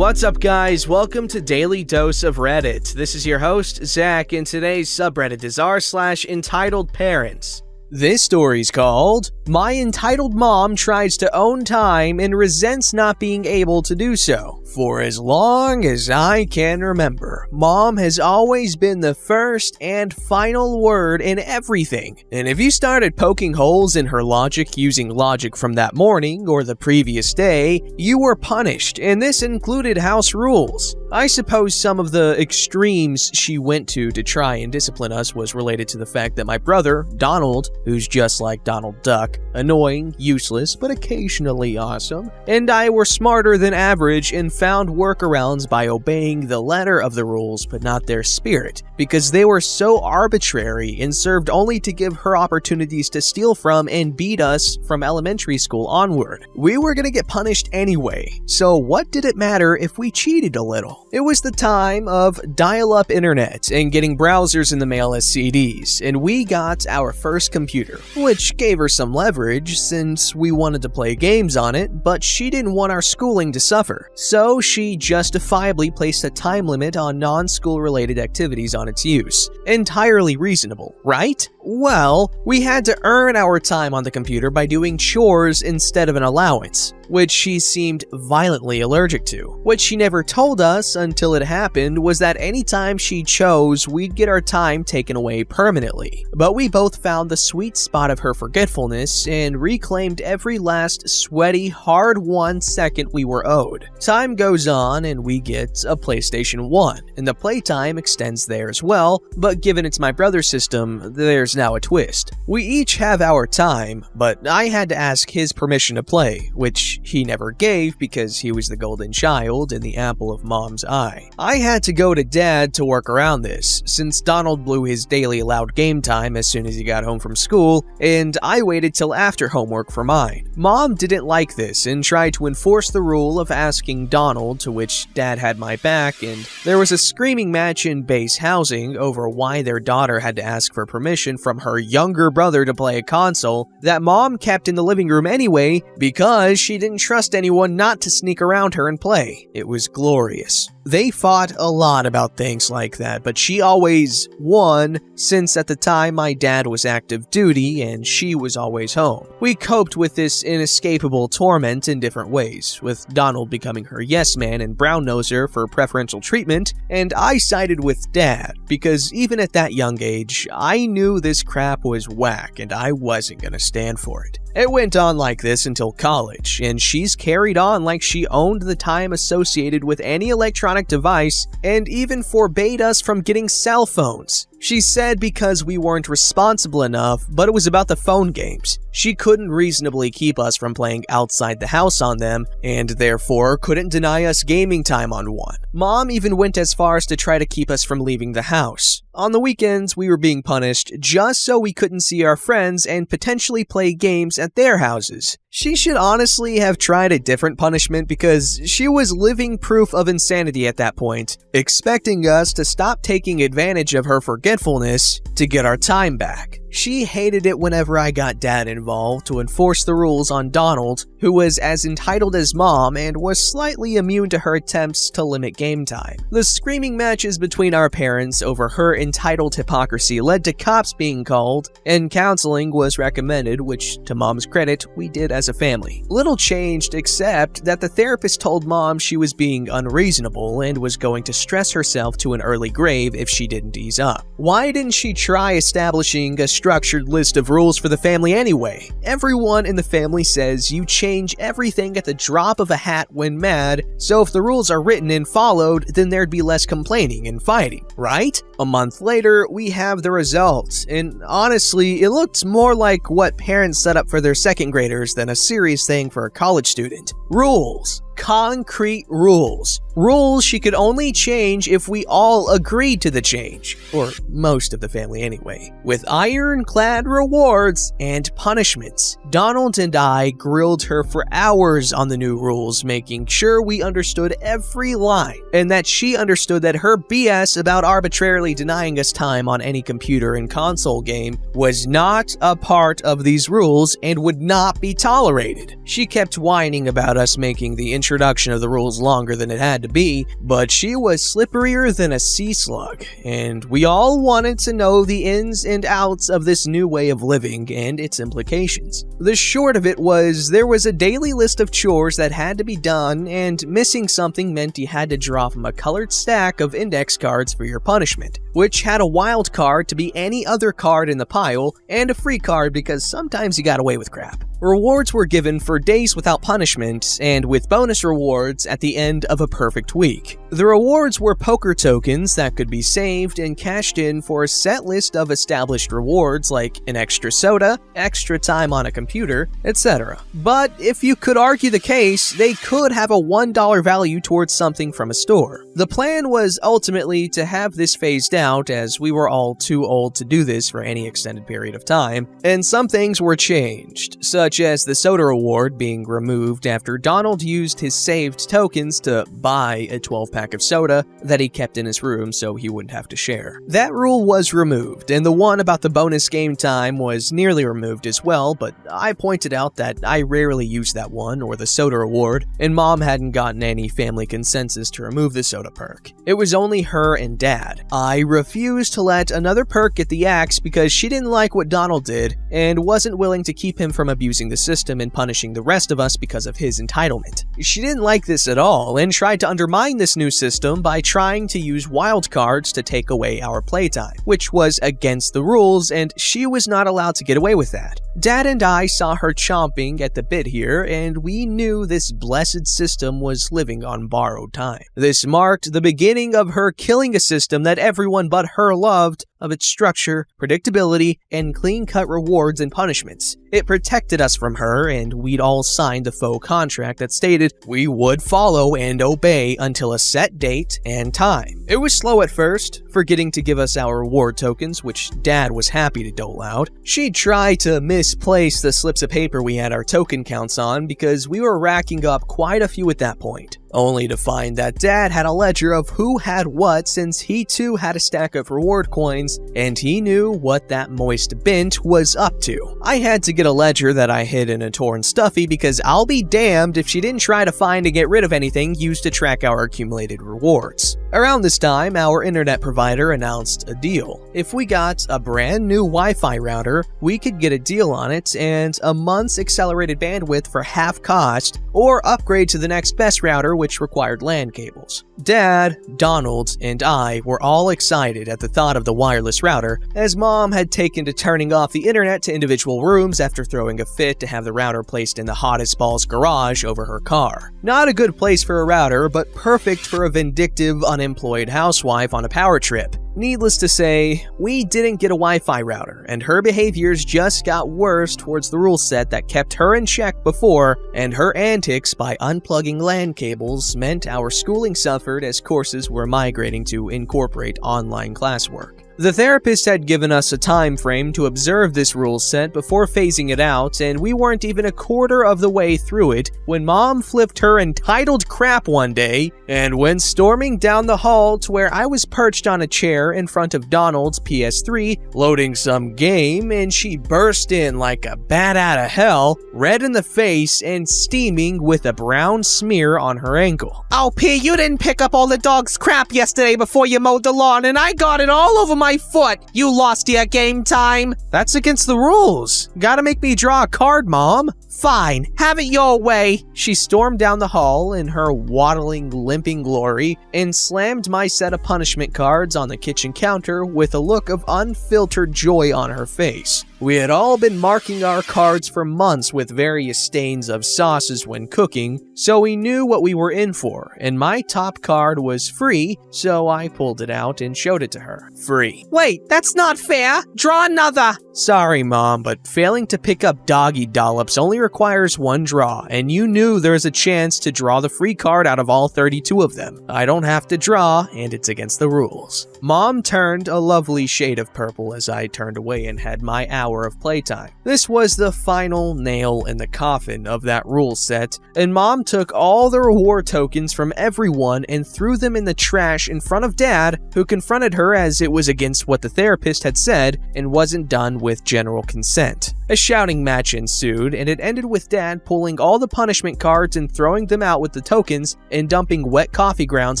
What's up, guys? Welcome to Daily Dose of Reddit. This is your host, Zach, and today's subreddit is r/EntitledParents. This story's called, "My Entitled Mom Tries to Own Time and Resents Not Being Able to Do So. For as long as I can remember, Mom has always been the first and final word in everything. And if you started poking holes in her logic using logic from that morning or the previous day, you were punished, and this included house rules. I suppose some of the extremes she went to try and discipline us was related to the fact that my brother, Donald, who's just like Donald Duck, annoying, useless, but occasionally awesome, and I were smarter than average and found workarounds by obeying the letter of the rules but not their spirit, because they were so arbitrary and served only to give her opportunities to steal from and beat us from elementary school onward. We were gonna get punished anyway, so what did it matter if we cheated a little? It was the time of dial-up internet and getting browsers in the mail as CDs, and we got our first computer, which gave her some leverage since we wanted to play games on it, but she didn't want our schooling to suffer. So she justifiably placed a time limit on non-school related activities on its use. Entirely reasonable, right? Well, we had to earn our time on the computer by doing chores instead of an allowance, which she seemed violently allergic to. What she never told us until it happened was that anytime she chose, we'd get our time taken away permanently. But we both found the sweet spot of her forgetfulness and reclaimed every last sweaty, hard-won second we were owed. Time goes on and we get a PlayStation 1, and the playtime extends there as well, but given it's my brother's system, there's now a twist. We each have our time, but I had to ask his permission to play, which he never gave because he was the golden child and the apple of Mom's eye. I had to go to Dad to work around this, since Donald blew his daily allowed game time as soon as he got home from school, and I waited till after homework for mine. Mom didn't like this and tried to enforce the rule of asking Donald, to which Dad had my back, and there was a screaming match in base housing over why their daughter had to ask for permission from her younger brother to play a console that Mom kept in the living room anyway because she didn't trust anyone not to sneak around her and play. It was glorious. They fought a lot about things like that, but she always won, since at the time my dad was active duty and she was always home. We coped with this inescapable torment in different ways, with Donald becoming her yes man and brown-noser for preferential treatment, and I sided with Dad, because even at that young age, I knew this crap was whack and I wasn't gonna stand for it. It went on like this until college, and she's carried on like she owned the time associated with any electronic device and even forbade us from getting cell phones. She said because we weren't responsible enough, but it was about the phone games. She couldn't reasonably keep us from playing outside the house on them, and therefore couldn't deny us gaming time on one. Mom even went as far as to try to keep us from leaving the house. On the weekends, we were being punished just so we couldn't see our friends and potentially play games at their houses. She should honestly have tried a different punishment because she was living proof of insanity at that point, expecting us to stop taking advantage of her forgetfulness to get our time back. She hated it whenever I got Dad involved to enforce the rules on Donald, who was as entitled as Mom and was slightly immune to her attempts to limit game time. The screaming matches between our parents over her entitled hypocrisy led to cops being called, and counseling was recommended, which, to Mom's credit, we did as a family. Little changed except that the therapist told Mom she was being unreasonable and was going to stress herself to an early grave if she didn't ease up. Why didn't she try establishing a structured list of rules for the family anyway? Everyone in the family says you change everything at the drop of a hat when mad, so if the rules are written and followed, then there'd be less complaining and fighting, right? A month later, we have the results, and honestly, it looked more like what parents set up for their second graders than a serious thing for a college student. Rules. Concrete rules. Rules she could only change if we all agreed to the change, or most of the family anyway, with ironclad rewards and punishments. Donald and I grilled her for hours on the new rules, making sure we understood every line, and that she understood that her BS about arbitrarily denying us time on any computer and console game was not a part of these rules and would not be tolerated. She kept whining about us making the intro introduction of the rules longer than it had to be, but she was slipperier than a sea slug, and we all wanted to know the ins and outs of this new way of living and its implications. The short of it was there was a daily list of chores that had to be done, and missing something meant you had to draw from a colored stack of index cards for your punishment, which had a wild card to be any other card in the pile, and a free card because sometimes you got away with crap. Rewards were given for days without punishment, and with bonus rewards at the end of a perfect week. The rewards were poker tokens that could be saved and cashed in for a set list of established rewards like an extra soda, extra time on a computer, etc. But if you could argue the case, they could have a $1 value towards something from a store. The plan was ultimately to have this phased out, as we were all too old to do this for any extended period of time, and some things were changed, such as the soda reward being removed after Donald used his saved tokens to buy a 12-pack of soda that he kept in his room so he wouldn't have to share. That rule was removed, and the one about the bonus game time was nearly removed as well, but I pointed out that I rarely used that one or the soda reward, and Mom hadn't gotten any family consensus to remove the soda perk. It was only her and Dad. I refused to let another perk get the axe because she didn't like what Donald did and wasn't willing to keep him from abusing the system and punishing the rest of us because of his entitlement. She didn't like this at all and tried to undermine this new system by trying to use wild cards to take away our playtime, which was against the rules, and she was not allowed to get away with that. Dad and I saw her chomping at the bit here, and we knew this blessed system was living on borrowed time. This marked the beginning of her killing a system that everyone but her loved, of its structure, predictability, and clean-cut rewards and punishments. It protected us from her, and we'd all signed a faux contract that stated we would follow and obey until a set date and time. It was slow at first, forgetting to give us our reward tokens, which Dad was happy to dole out. She'd try to misplace the slips of paper we had our token counts on because we were racking up quite a few at that point, only to find that Dad had a ledger of who had what since he too had a stack of reward coins, and he knew what that moist bint was up to. I had to get a ledger that I hid in a torn stuffy because I'll be damned if she didn't try to find and get rid of anything used to track our accumulated rewards. Around this time, our internet provider announced a deal. If we got a brand new Wi-Fi router, we could get a deal on it and a month's accelerated bandwidth for half cost, or upgrade to the next best router, which required LAN cables. Dad, Donald, and I were all excited at the thought of the wireless router, as Mom had taken to turning off the internet to individual rooms after throwing a fit to have the router placed in the hottest balls garage over her car. Not a good place for a router, but perfect for a vindictive, unemployed housewife on a power trip. Needless to say, we didn't get a Wi-Fi router, and her behaviors just got worse towards the rule set that kept her in check before, and her antics by unplugging LAN cables meant our schooling suffered as courses were migrating to incorporate online classwork. The therapist had given us a time frame to observe this rule set before phasing it out, and we weren't even a quarter of the way through it when Mom flipped her entitled crap one day and went storming down the hall to where I was perched on a chair in front of Donald's PS3 loading some game, and she burst in like a bat out of hell, red in the face and steaming with a brown smear on her ankle. "Oh, P, you didn't pick up all the dog's crap yesterday before you mowed the lawn, and I got it all over my foot. You lost your game time." "That's against the rules. Gotta make me draw a card, Mom." "Fine, have it your way." She stormed down the hall in her waddling, limping glory and slammed my set of punishment cards on the kitchen counter with a look of unfiltered joy on her face. We had all been marking our cards for months with various stains of sauces when cooking, so we knew what we were in for, and my top card was free, so I pulled it out and showed it to her. Free. "Wait, that's not fair. Draw another." "Sorry, Mom, but failing to pick up doggy dollops only requires one draw, and you knew there was a chance to draw the free card out of all 32 of them. I don't have to draw, and it's against the rules." Mom turned a lovely shade of purple as I turned away and had my hour of playtime. This was the final nail in the coffin of that rule set, and Mom took all the reward tokens from everyone and threw them in the trash in front of Dad, who confronted her as it was against what the therapist had said and wasn't done with general consent. A shouting match ensued, and it ended with Dad pulling all the punishment cards and throwing them out with the tokens and dumping wet coffee grounds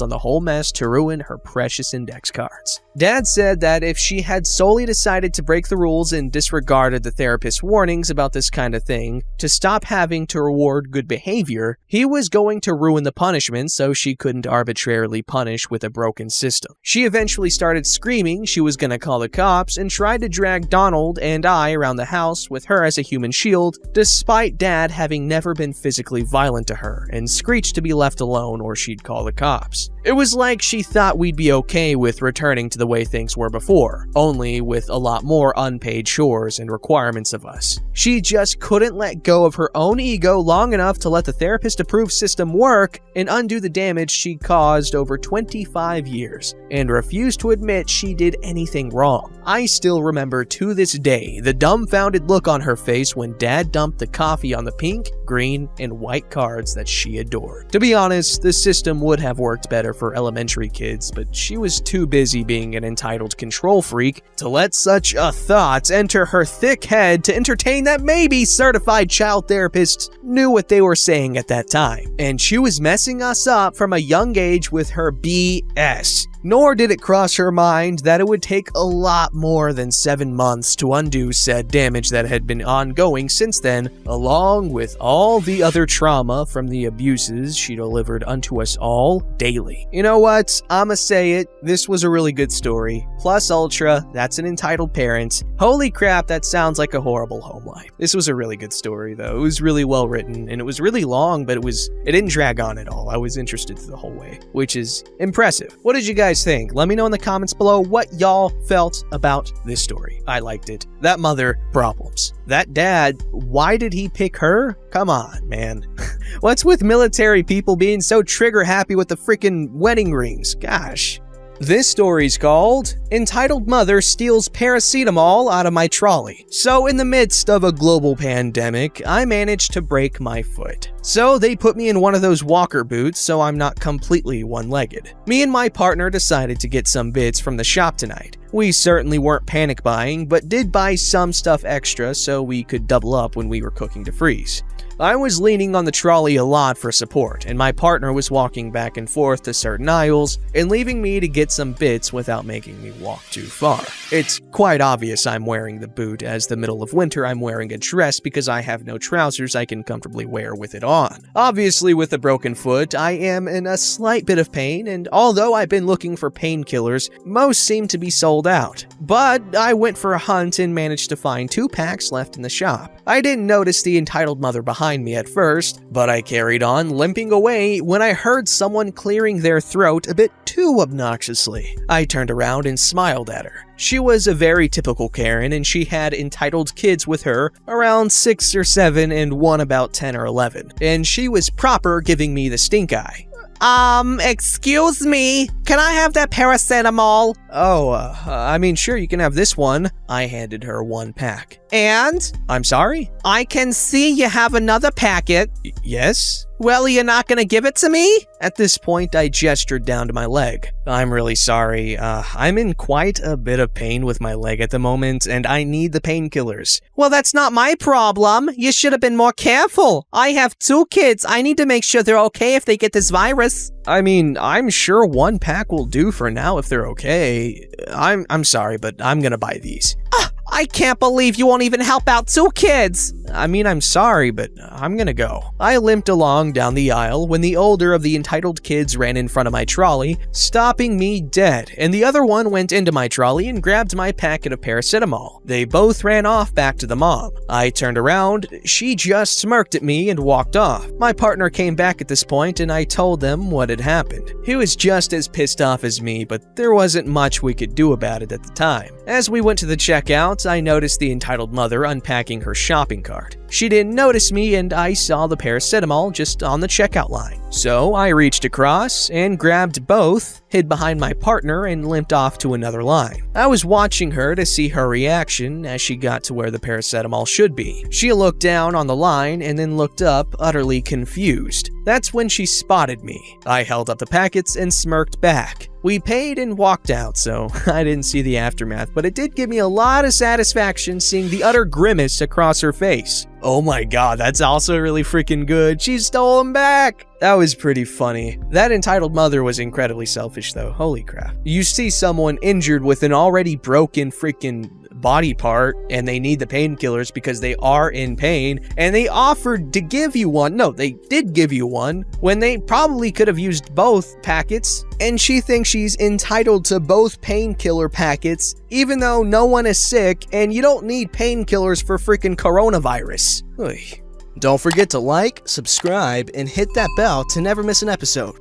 on the whole mess to ruin her precious index cards. Dad said that if she had solely decided to break the rules and disregarded the therapist's warnings about this kind of thing to stop having to reward good behavior, he was going to ruin the punishment so she couldn't arbitrarily punish with a broken system. She eventually started screaming she was going to call the cops and tried to drag Donald and I around the house with her as a human shield, despite Dad having never been physically violent to her and screeched to be left alone or she'd call the cops. It was like she thought we'd be okay with returning to the way things were before, only with a lot more unpaid chores and requirements of us. She just couldn't let go of her own ego long enough to let the therapist-approved system work and undo the damage she caused over 25 years, and refused to admit she did anything wrong. I still remember to this day the dumbfounded look on her face when Dad dumped the coffee on the pink, green, and white cards that she adored. To be honest, the system would have worked better for elementary kids, but she was too busy being an entitled control freak to let such a thought enter her thick head to entertain that maybe certified child therapists knew what they were saying at that time. And she was messing us up from a young age with her BS. Nor did it cross her mind that it would take a lot more than 7 months to undo said damage that had been ongoing since then, along with all the other trauma from the abuses she delivered unto us all daily. You know what? I'ma say it. This was a really good story. Plus ultra, that's an entitled parent. Holy crap, that sounds like a horrible home life. This was a really good story though. It was really well written and it was really long, but it didn't drag on at all. I was interested the whole way, which is impressive. What did you guys think? Let me know in the comments below what y'all felt about this story. I liked it. That mother, problems. That dad, why did he pick her? Come on, man. What's with military people being so trigger happy with the freaking wedding rings? Gosh. This story's called Entitled Mother Steals Paracetamol Out of My Trolley. So in the midst of a global pandemic, I managed to break my foot. So they put me in one of those walker boots so I'm not completely one-legged. Me and my partner decided to get some bits from the shop tonight. We certainly weren't panic buying, but did buy some stuff extra so we could double up when we were cooking to freeze. I was leaning on the trolley a lot for support, and my partner was walking back and forth to certain aisles and leaving me to get some bits without making me walk too far. It's quite obvious I'm wearing the boot, as the middle of winter I'm wearing a dress because I have no trousers I can comfortably wear with it on. Obviously, with a broken foot, I am in a slight bit of pain, and although I've been looking for painkillers, most seem to be sold out. But I went for a hunt and managed to find 2 packs left in the shop. I didn't notice the entitled mother behind me at first, but I carried on limping away when I heard someone clearing their throat a bit too obnoxiously. I turned around and smiled at her. She was a very typical Karen, and she had entitled kids with her, around 6 or 7 and one about 10 or 11, and she was proper giving me the stink eye. Excuse me, can I have that paracetamol? I mean, sure, you can have this one. I handed her 1 pack. And? I'm sorry? I can see you have another packet. Yes? Well, you're not gonna give it to me? At this point, I gestured down to my leg. I'm really sorry. I'm in quite a bit of pain with my leg at the moment, and I need the painkillers. Well, that's not my problem. You should have been more careful. I have 2 kids. I need to make sure they're okay if they get this virus. I mean, I'm sure 1 pack will do for now if they're okay. I'm sorry, but I'm gonna buy these. I can't believe you won't even help out 2 kids. I mean, I'm sorry, but I'm gonna go. I limped along down the aisle when the older of the entitled kids ran in front of my trolley, stopping me dead, and the other one went into my trolley and grabbed my packet of paracetamol. They both ran off back to the mom. I turned around, she just smirked at me and walked off. My partner came back at this point and I told them what had happened. He was just as pissed off as me, but there wasn't much we could do about it at the time. As we went to the checkout, I noticed the entitled mother unpacking her shopping cart. She didn't notice me and I saw the paracetamol just on the checkout line. So I reached across and grabbed both, hid behind my partner, and limped off to another line. I was watching her to see her reaction as she got to where the paracetamol should be. She looked down on the line and then looked up, utterly confused. That's when she spotted me. I held up the packets and smirked back. We paid and walked out, so I didn't see the aftermath, but it did give me a lot of satisfaction seeing the utter grimace across her face. Oh my god, that's also really freaking good. She stole them back! That was pretty funny. That entitled mother was incredibly selfish though, holy crap. You see someone injured with an already broken freaking body part and they need the painkillers because they are in pain, and they offered to give you one. No, they did give you one when they probably could have used both packets, and she thinks she's entitled to both painkiller packets even though no one is sick and you don't need painkillers for freaking coronavirus. Oy. Don't forget to like, subscribe, and hit that bell to never miss an episode.